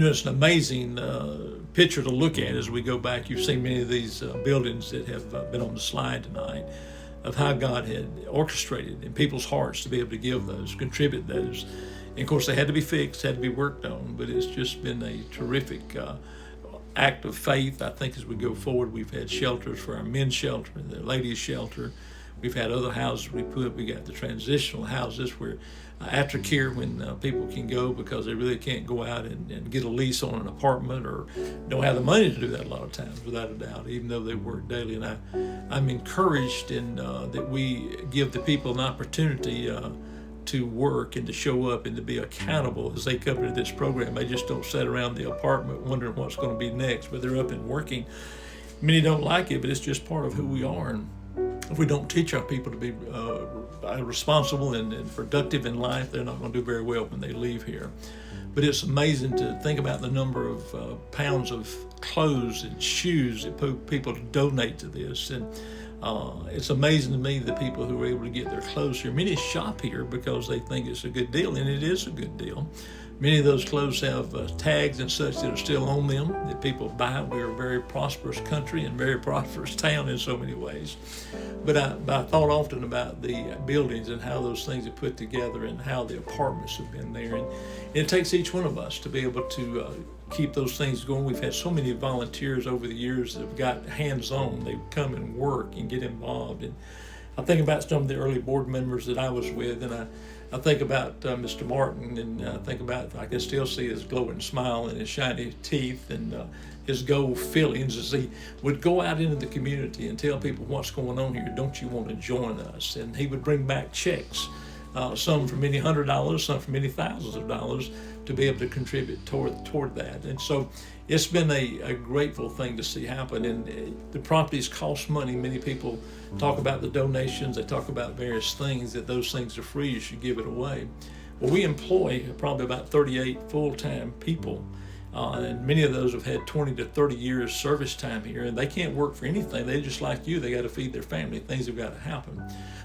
It's an amazing picture to look at as we go back. You've seen many of these buildings that have been on the slide tonight, of how God had orchestrated in people's hearts to be able to give those, contribute those. And of course, they had to be fixed, had to be worked on, but it's just been a terrific act of faith. I think as we go forward, we've had shelters for our men's shelter, the ladies' shelter. We've had other houses we put. We got the transitional houses where aftercare, when people can go because they really can't go out and get a lease on an apartment or don't have the money to do that a lot of times, without a doubt, even though they work daily. And I'm encouraged in that we give the people an opportunity to work and to show up and to be accountable as they come into this program. They just don't sit around the apartment wondering what's going to be next, but they're up and working. Many don't like it, but it's just part of who we are. And if we don't teach our people to be responsible and productive in life, they're not going to do very well when they leave here. But it's amazing to think about the number of pounds of clothes and shoes that people donate to this. And it's amazing to me the people who are able to get their clothes here. Many shop here because they think it's a good deal, and it is a good deal. Many of those clothes have tags and such that are still on them that people buy. We're a very prosperous country and very prosperous town in so many ways. But I thought often about the buildings and how those things are put together and how the apartments have been there. And it takes each one of us to be able to keep those things going. We've had so many volunteers over the years that have got hands-on. They come and work and get involved. And I think about some of the early board members that I was with, and I think about Mr. Martin, and I think about, I can still see his glowing smile and his shiny teeth and his gold fillings as he would go out into the community and tell people what's going on here. Don't you want to join us? And he would bring back checks, some for many $100s, some for many thousands of dollars, to be able to contribute toward that. And so it's been a grateful thing to see happen. And the properties cost money. Many people talk about the donations. They talk about various things, that those things are free. You should give it away. Well, we employ probably about 38 full-time people. And many of those have had 20 to 30 years service time here, and they can't work for anything. They're just like you. They got to feed their family. Things have got to happen.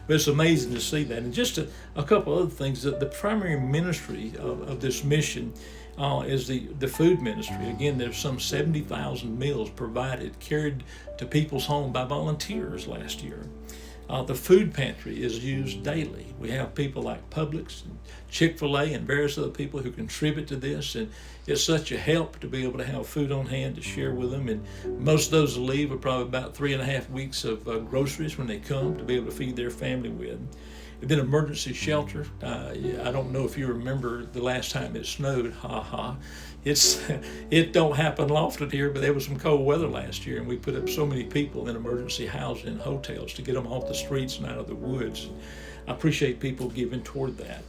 But it's amazing to see that. And just a couple other things. The primary ministry of this mission is the food ministry. Again, there's some 70,000 meals provided, carried to people's home by volunteers last year. The food pantry is used daily. We have people like Publix and Chick-fil-A and various other people who contribute to this, and it's such a help to be able to have food on hand to share with them. And most of those who leave are probably about 3.5 weeks of groceries when they come to be able to feed their family with. And then emergency shelter. I don't know if you remember the last time it snowed. It don't happen often here, but there was some cold weather last year, and we put up so many people in emergency housing and hotels to get them off the streets and out of the woods. I appreciate people giving toward that.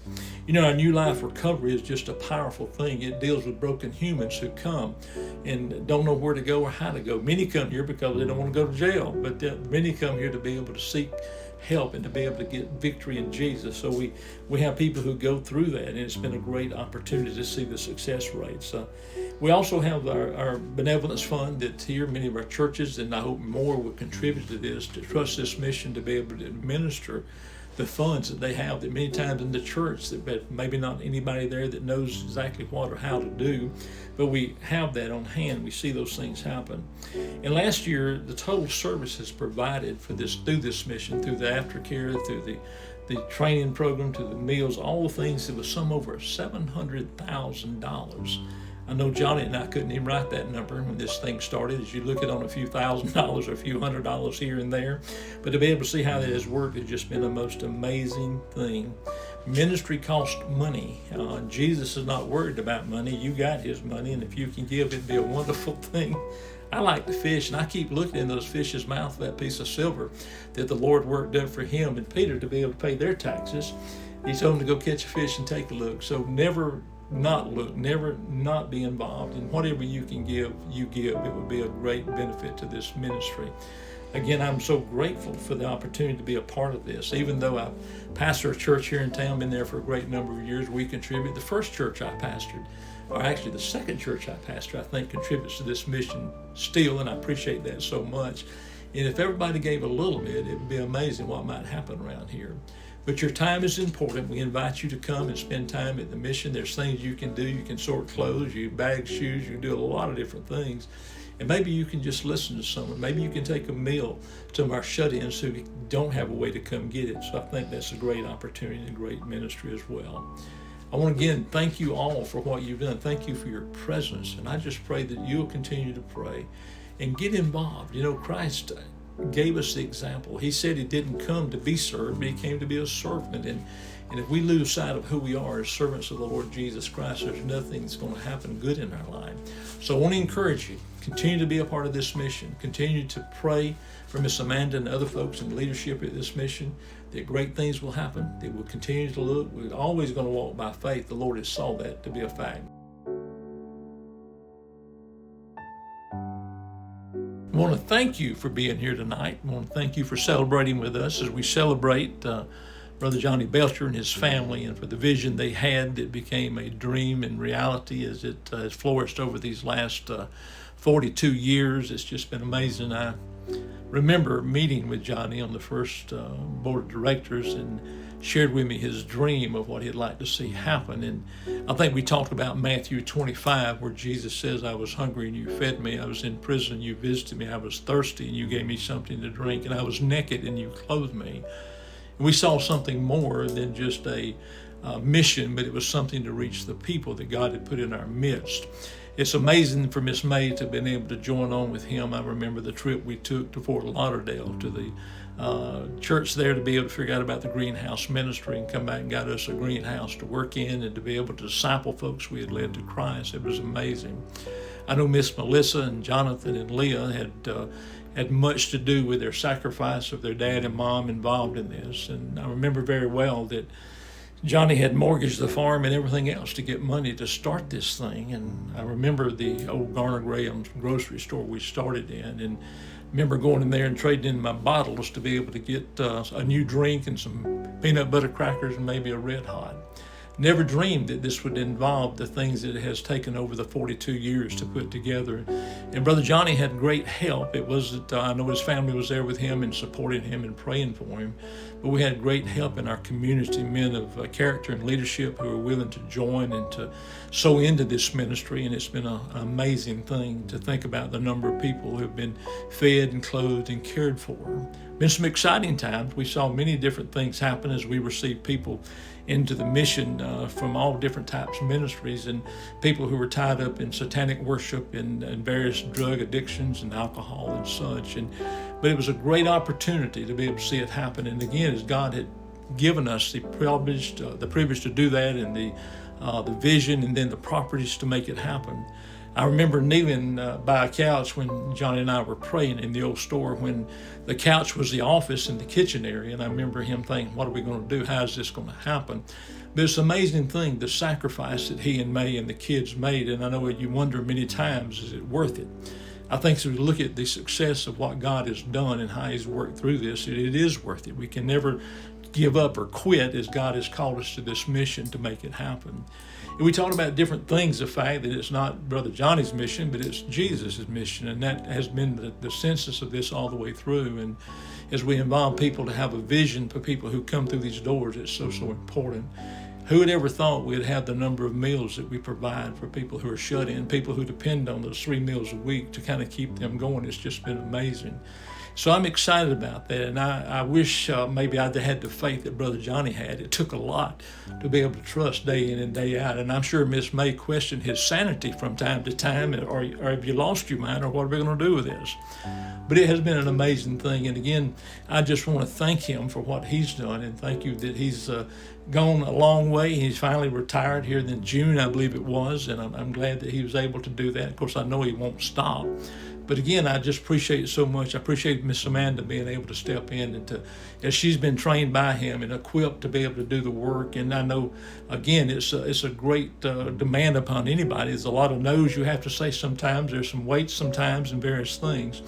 Our New Life Recovery is just a powerful thing. It deals with broken humans who come and don't know where to go or how to go. Many come here because they don't want to go to jail, but many come here to be able to seek help and to be able to get victory in Jesus. So we have people who go through that, and it's been a great opportunity to see the success rates. We also have our benevolence fund that's here. Many of our churches, and I hope more, will contribute to this, to trust this mission to be able to administer the funds that they have, that many times in the church that maybe not anybody there that knows exactly what or how to do, but we have that on hand. We see those things happen. And last year, the total services provided for this, through this mission, through the aftercare, through the training program, to the meals, all the things, it was some over $700,000. I know Johnny and I couldn't even write that number when this thing started, as you look at on a few $1,000s or a few $100s here and there. But to be able to see how that has worked has just been the most amazing thing. Ministry costs money. Jesus is not worried about money. You got his money, and if you can give, it'd be a wonderful thing. I like to fish, and I keep looking in those fish's mouth, that piece of silver that the Lord worked up for him and Peter to be able to pay their taxes. He told them to go catch a fish and take a look. So never not look, never not be involved. And whatever you can give, you give. It would be a great benefit to this ministry. Again, I'm so grateful for the opportunity to be a part of this. Even though I pastor a church here in town, been there for a great number of years, we contribute. The first church I pastored, or actually the second church I pastor, I think contributes to this mission still, and I appreciate that so much. And if everybody gave a little bit, it would be amazing what might happen around here. But your time is important. We invite you to come and spend time at the mission. There's things you can do. You can sort clothes, you bag shoes, you can do a lot of different things. And maybe you can just listen to someone. Maybe you can take a meal to our shut-ins who don't have a way to come get it. So I think that's a great opportunity and great ministry as well. I want to again thank you all for what you've done. Thank you for your presence. And I just pray that you'll continue to pray and get involved. You know, Christ gave us the example. He said he didn't come to be served, but he came to be a servant. And if we lose sight of who we are as servants of the Lord Jesus Christ, there's nothing that's going to happen good in our life. So I want to encourage you, continue to be a part of this mission. Continue to pray for Miss Amanda and other folks in leadership at this mission, that great things will happen. They will continue to look. We're always going to walk by faith. The Lord has saw that to be a fact. I want to thank you for being here tonight. I want to thank you for celebrating with us as we celebrate Brother Johnny Belcher and his family, and for the vision they had that became a dream and reality as it has flourished over these last 42 years. It's just been amazing. I remember meeting with Johnny on the first board of directors, and shared with me his dream of what he'd like to see happen. And I think we talked about Matthew 25, where Jesus says, I was hungry and you fed me. I was in prison and you visited me. I was thirsty and you gave me something to drink. And I was naked and you clothed me. And we saw something more than just a mission, but it was something to reach the people that God had put in our midst. It's amazing for Miss May to have been able to join on with him. I remember the trip we took to Fort Lauderdale to the church there, to be able to figure out about the greenhouse ministry and come back and got us a greenhouse to work in, and to be able to disciple folks we had led to Christ. It was amazing. I know Miss Melissa and Jonathan and Leah had much to do with their sacrifice of their dad and mom involved in this. And I remember very well that Johnny had mortgaged the farm and everything else to get money to start this thing. And I remember the old Garner Graham's grocery store we started in, and remember going in there and trading in my bottles to be able to get a new drink and some peanut butter crackers and maybe a Red Hot. Never dreamed that this would involve the things that it has taken over the 42 years to put together. And Brother Johnny had great help. It wasn't, I know his family was there with him and supporting him and praying for him, but we had great help in our community, men of character and leadership who were willing to join and to sow into this ministry. And it's been an amazing thing to think about the number of people who have been fed and clothed and cared for. Been some exciting times. We saw many different things happen as we received people into the mission from all different types of ministries, and people who were tied up in satanic worship and various drug addictions and alcohol and such. But it was a great opportunity to be able to see it happen. And again, as God had given us the privilege to do that, and the vision, and then the properties to make it happen. I remember kneeling by a couch when Johnny and I were praying in the old store, when the couch was the office and the kitchen area. And I remember him thinking, what are we going to do? How is this going to happen? But it's an amazing thing, the sacrifice that he and May and the kids made. And I know you wonder many times, is it worth it? I think as we look at the success of what God has done and how he's worked through this, it is worth it. We can never give up or quit as God has called us to this mission to make it happen. And we talked about different things, the fact that it's not Brother Johnny's mission, but it's Jesus' mission. And that has been the census of this all the way through. And as we involve people to have a vision for people who come through these doors, it's so important. Who would ever thought we'd have the number of meals that we provide for people who are shut in, people who depend on those 3 meals a week to kind of keep them going? It's just been amazing. So I'm excited about that, and I wish maybe I'd have had the faith that Brother Johnny had. It took a lot to be able to trust day in and day out, and I'm sure Miss May questioned his sanity from time to time, or have you lost your mind, or what are we going to do with this? But it has been an amazing thing, and again, I just want to thank him for what he's done, and thank you that he's gone a long way. He's finally retired here in June, I believe it was, and I'm glad that he was able to do that. Of course, I know he won't stop. But again, I just appreciate it so much. I appreciate Miss Amanda being able to step in and as she's been trained by him and equipped to be able to do the work. And I know, again, it's a great demand upon anybody. There's a lot of no's you have to say sometimes. There's some waits sometimes and various things.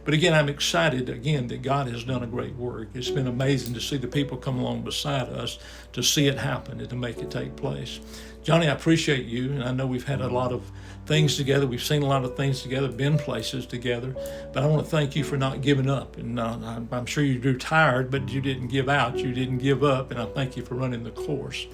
But again, I'm excited, again, that God has done a great work. It's been amazing to see the people come along beside us to see it happen and to make it take place. Johnny, I appreciate you, and I know we've had a lot of things together. We've seen a lot of things together, been places together. But I want to thank you for not giving up. And I'm sure you grew tired, but you didn't give out. You didn't give up. And I thank you for running the course.